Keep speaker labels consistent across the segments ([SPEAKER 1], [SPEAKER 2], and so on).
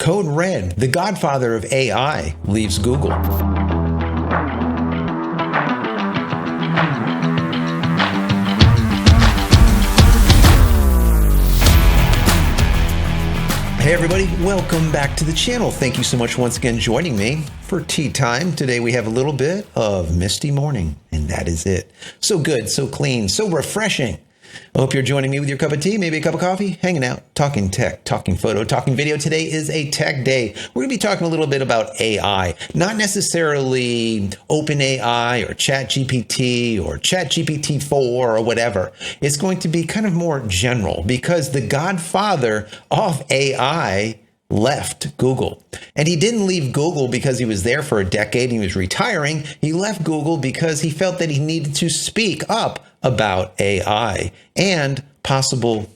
[SPEAKER 1] Code Red, the Godfather of AI, leaves Google. Hey everybody, welcome back to the channel. Thank you so much once again joining me for tea time. Today we have a little bit of misty morning, and that is it. So good, so clean, so refreshing. I hope you're joining me with your cup of tea, maybe a cup of coffee, hanging out, talking tech, talking photo, talking video. Today is a tech day. We're going to be talking a little bit about AI, not necessarily OpenAI or ChatGPT or ChatGPT-4 or whatever. It's going to be kind of more general because the godfather of AI left Google. And he didn't leave Google because he was there for a decade and he was retiring. He left Google because he felt that he needed to speak up about AI and possible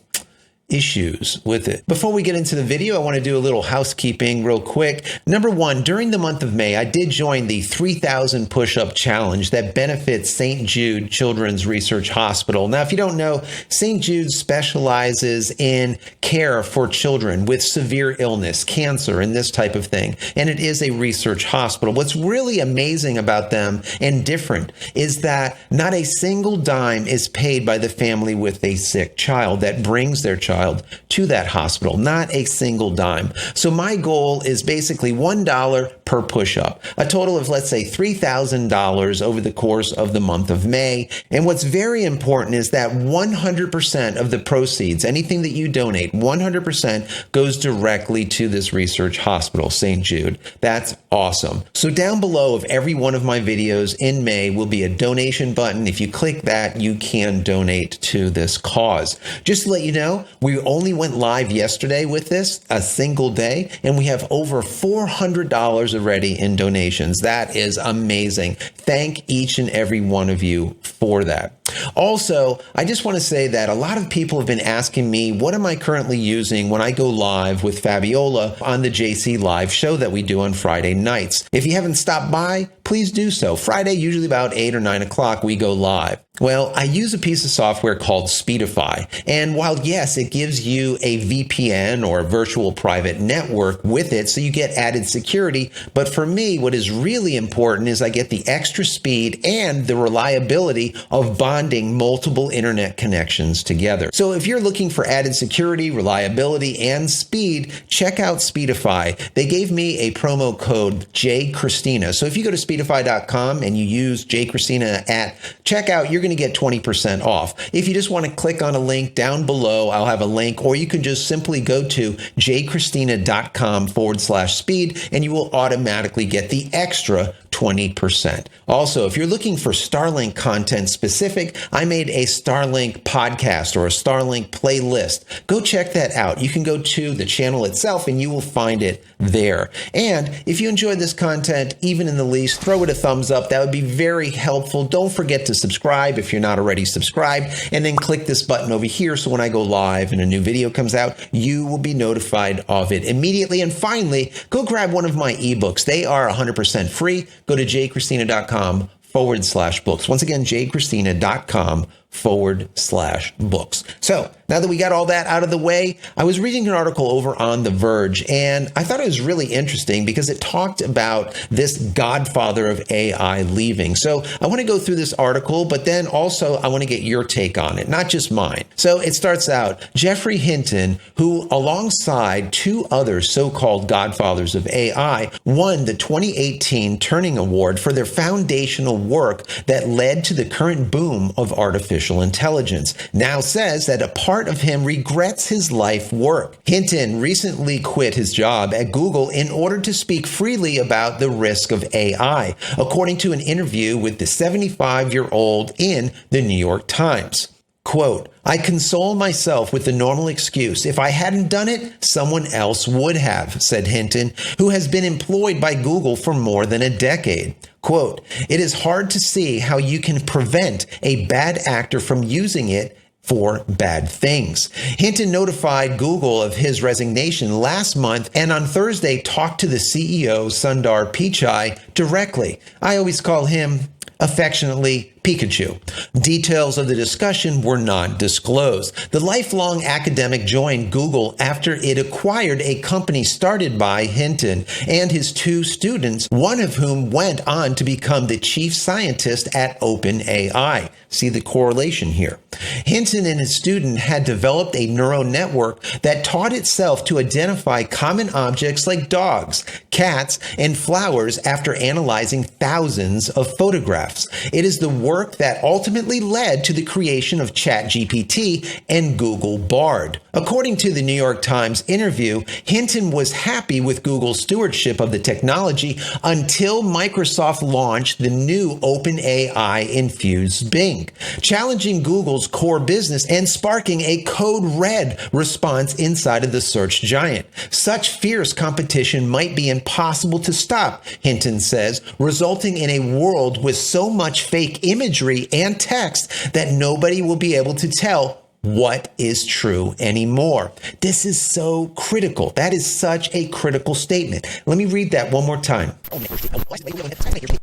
[SPEAKER 1] issues with it. Before we get into the video, I want to do a little housekeeping real quick. Number one, during the month of May, I did join the 3,000 push-up challenge that benefits St. Jude Children's Research Hospital. Now, if you don't know, St. Jude specializes in care for children with severe illness, cancer, and this type of thing. And it is a research hospital. What's really amazing about them and different is that not a single dime is paid by the family with a sick child that brings their child to that hospital, not a single dime. So my goal is basically $1 per push-up, a total of, let's say, $3,000 over the course of the month of May. And what's very important is that 100% of the proceeds, anything that you donate, 100% goes directly to this research hospital, St. Jude. That's awesome. So down below of every one of my videos in May will be a donation button. If you click that, you can donate to this cause. Just to let you know, we only went live yesterday with this, a single day, and we have over $400 already in donations. That is amazing. Thank each and every one of you for that. Also, I just want to say that a lot of people have been asking me, what am I currently using when I go live with Fabiola on the JC Live show that we do on Friday nights? If you haven't stopped by, please do so. Friday, usually about 8 or 9 o'clock, we go live. Well, I use a piece of software called Speedify. And while, yes, it gives you a VPN or a virtual private network with it, so you get added security. But for me, what is really important is I get the extra speed and the reliability of bonding multiple internet connections together. So if you're looking for added security, reliability, and speed, check out Speedify. They gave me a promo code JCristina. So if you go to speedify.com and you use JCristina at checkout, you're going to get 20% off. If you just want to click on a link down below, I'll have a link, or you can just simply go to jcristina.com/speed and you will automatically get the extra 20%. Also, if you're looking for Starlink content specific, I made a Starlink podcast or a Starlink playlist. Go check that out. You can go to the channel itself and you will find it there. And if you enjoyed this content, even in the least, throw it a thumbs up. That would be very helpful. Don't forget to subscribe if you're not already subscribed, and then click this button over here so when I go live and a new video comes out, you will be notified of it immediately. And finally, go grab one of my ebooks. They are 100% free. Go to jcristina.com/books. Once again, jcristina.com/books. So now that we got all that out of the way, I was reading an article over on The Verge, and I thought it was really interesting because it talked about this godfather of AI leaving. So I want to go through this article, but then also I want to get your take on it, not just mine. So it starts out, Geoffrey Hinton, who alongside two other so-called godfathers of AI, won the 2018 Turing Award for their foundational work that led to the current boom of artificial intelligence, now says that a part of him regrets his life work. Hinton recently quit his job at Google in order to speak freely about the risk of AI, according to an interview with the 75-year-old in the New York Times. Quote, "I console myself with the normal excuse. If I hadn't done it, someone else would have," said Hinton, who has been employed by Google for more than a decade. Quote, "It is hard to see how you can prevent a bad actor from using it for bad things." Hinton notified Google of his resignation last month and on Thursday talked to the CEO Sundar Pichai directly. I always call him affectionately Pikachu. Details of the discussion were not disclosed. The lifelong academic joined Google after it acquired a company started by Hinton and his two students, one of whom went on to become the chief scientist at OpenAI. See the correlation here. Hinton and his student had developed a neural network that taught itself to identify common objects like dogs, cats, and flowers after analyzing thousands of photographs. It is the work that ultimately led to the creation of ChatGPT and Google Bard. According to the New York Times interview, Hinton was happy with Google's stewardship of the technology until Microsoft launched the new OpenAI-infused Bing, challenging Google's core business and sparking a code red response inside of the search giant. Such fierce competition might be impossible to stop, Hinton says, resulting in a world with so much fake imagery and text that nobody will be able to tell what is true anymore. This is so critical. That is such a critical statement. Let me read that one more time.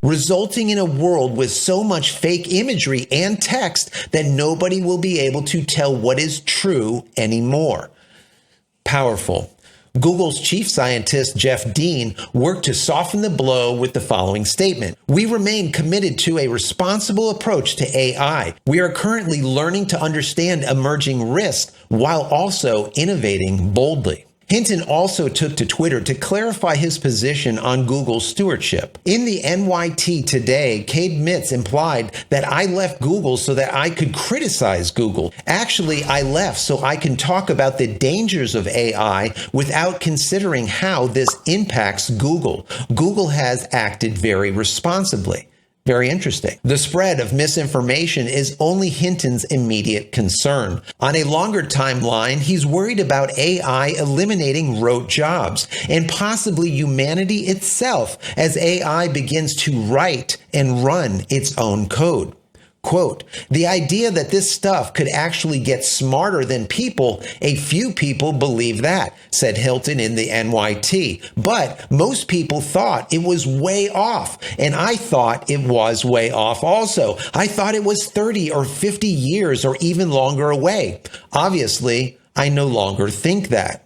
[SPEAKER 1] Resulting in a world with so much fake imagery and text that nobody will be able to tell what is true anymore. Powerful. Google's chief scientist, Jeff Dean, worked to soften the blow with the following statement. We remain committed to a responsible approach to AI. We are currently learning to understand emerging risks while also innovating boldly. Hinton also took to Twitter to clarify his position on Google's stewardship. In the NYT today, Cade Mitz implied that I left Google so that I could criticize Google. Actually, I left so I can talk about the dangers of AI without considering how this impacts Google. Google has acted very responsibly. Very interesting. The spread of misinformation is only Hinton's immediate concern. On a longer timeline, he's worried about AI eliminating rote jobs and possibly humanity itself as AI begins to write and run its own code. Quote, the idea that this stuff could actually get smarter than people, a few people believe that, said Hilton in the NYT. But most people thought it was way off, and I thought it was way off also. I thought it was 30 or 50 years or even longer away. Obviously, I no longer think that.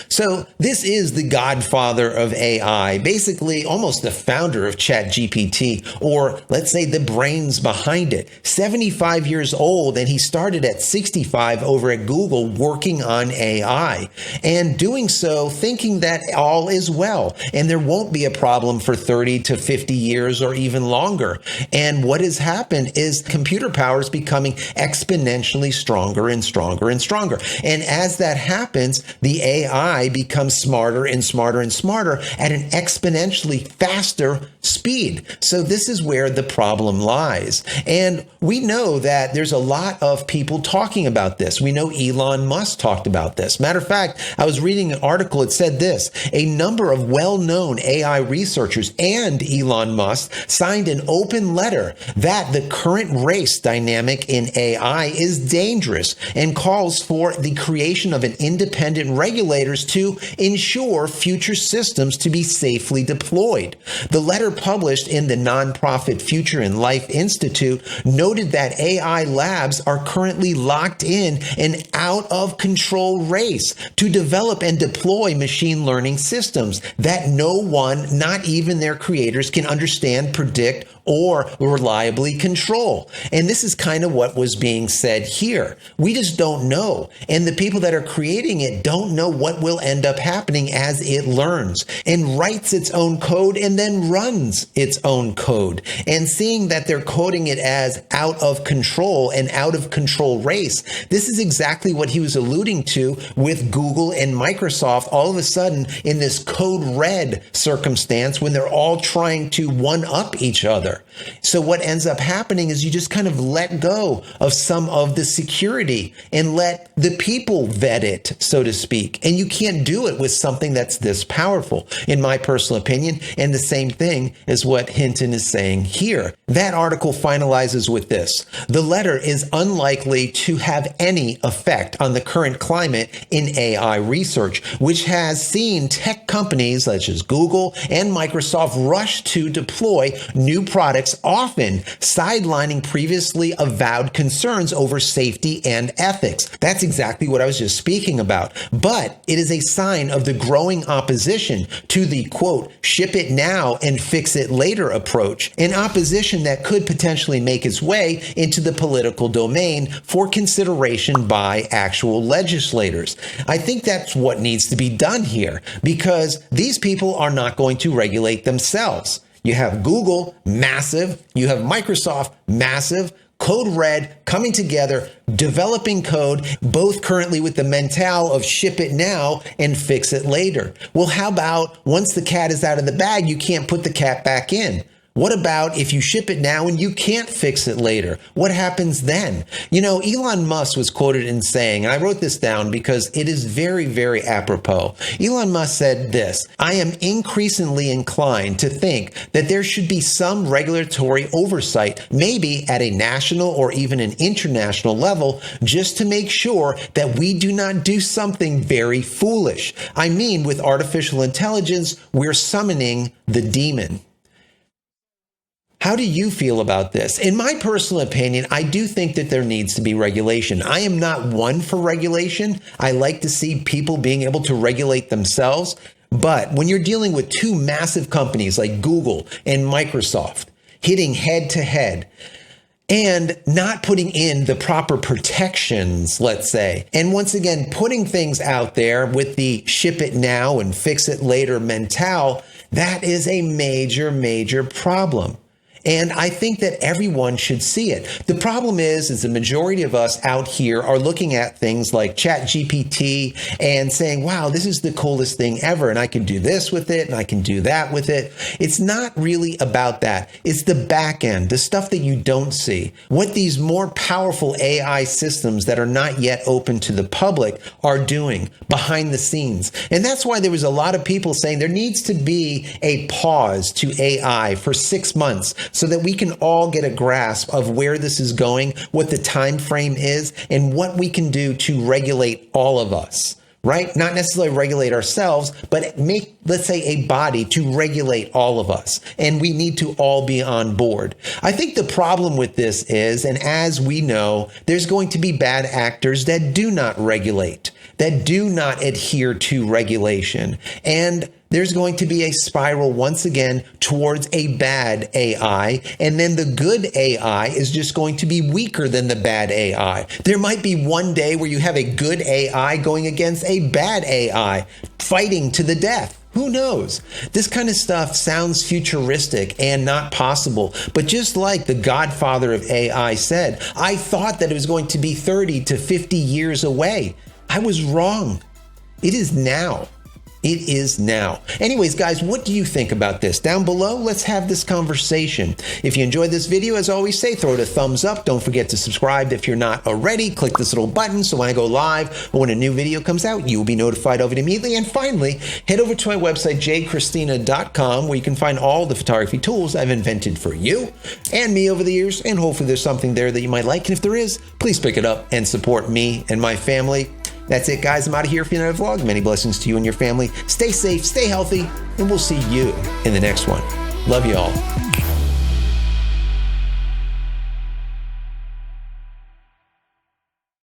[SPEAKER 1] So this is the godfather of AI, basically almost the founder of ChatGPT, or let's say the brains behind it. 75 years old, and he started at 65 over at Google working on AI, and doing so thinking that all is well, and there won't be a problem for 30 to 50 years or even longer. And what has happened is computer power is becoming exponentially stronger and stronger and stronger. And as that happens, the AI becomes smarter and smarter and smarter at an exponentially faster speed. So this is where the problem lies. And we know that there's a lot of people talking about this. We know Elon Musk talked about this. Matter of fact, I was reading an article. It said this: a number of well-known AI researchers and Elon Musk signed an open letter that the current race dynamic in AI is dangerous and calls for the creation of an independent regulator to ensure future systems to be safely deployed. The letter published in the nonprofit Future and Life Institute noted that AI labs are currently locked in an out-of-control race to develop and deploy machine learning systems that no one, not even their creators, can understand, predict, or reliably control. And this is kind of what was being said here. We just don't know. And the people that are creating it don't know what will end up happening as it learns and writes its own code and then runs its own code. And seeing that they're coding it as out of control, an out of control race, this is exactly what he was alluding to with Google and Microsoft all of a sudden in this code red circumstance when they're all trying to one up each other. So what ends up happening is you just kind of let go of some of the security and let the people vet it, so to speak. And you can't do it with something that's this powerful, in my personal opinion. And the same thing is what Hinton is saying here. That article finalizes with this: the letter is unlikely to have any effect on the current climate in AI research, which has seen tech companies such as Google and Microsoft rush to deploy new projects products, often sidelining previously avowed concerns over safety and ethics. That's exactly what I was just speaking about. But it is a sign of the growing opposition to the, quote, ship it now and fix it later approach, an opposition that could potentially make its way into the political domain for consideration by actual legislators. I think that's what needs to be done here, because these people are not going to regulate themselves. You have Google, massive. You have Microsoft, massive. Code Red coming together, developing code, both currently with the mentale of ship it now and fix it later. Well, how about once the cat is out of the bag, you can't put the cat back in? What about if you ship it now and you can't fix it later? What happens then? You know, Elon Musk was quoted in saying, and I wrote this down because it is very, very apropos. Elon Musk said this: I am increasingly inclined to think that there should be some regulatory oversight, maybe at a national or even an international level, just to make sure that we do not do something very foolish. I mean, with artificial intelligence, we're summoning the demon. How do you feel about this? In my personal opinion, I do think that there needs to be regulation. I am not one for regulation. I like to see people being able to regulate themselves. But when you're dealing with two massive companies like Google and Microsoft hitting head to head, and not putting in the proper protections, let's say, and once again, putting things out there with the ship it now and fix it later mentale, that is a major, major problem. And I think that everyone should see it. The problem is the majority of us out here are looking at things like ChatGPT and saying, wow, this is the coolest thing ever. And I can do this with it and I can do that with it. It's not really about that. It's the back end, the stuff that you don't see. What these more powerful AI systems that are not yet open to the public are doing behind the scenes. And that's why there was a lot of people saying there needs to be a pause to AI for 6 months, so that we can all get a grasp of where this is going, what the time frame is, and what we can do to regulate all of us, right? Not necessarily regulate ourselves, but make, let's say, a body to regulate all of us. And we need to all be on board. I think the problem with this is, and as we know, there's going to be bad actors that do not regulate, that do not adhere to regulation. And there's going to be a spiral once again towards a bad AI, and then the good AI is just going to be weaker than the bad AI. There might be one day where you have a good AI going against a bad AI, fighting to the death. Who knows? This kind of stuff sounds futuristic and not possible. But just like the Godfather of AI said, I thought that it was going to be 30 to 50 years away. I was wrong. It is now. It is now. Anyways, guys, what do you think about this? Down below, let's have this conversation. If you enjoyed this video, as I always say, throw it a thumbs up. Don't forget to subscribe if you're not already. Click this little button so when I go live or when a new video comes out, you will be notified of it immediately. And finally, head over to my website, JCristina.com, where you can find all the photography tools I've invented for you and me over the years. And hopefully there's something there that you might like. And if there is, please pick it up and support me and my family. That's it, guys. I'm out of here for another vlog. Many blessings to you and your family. Stay safe, stay healthy, and we'll see you in the next one. Love you all.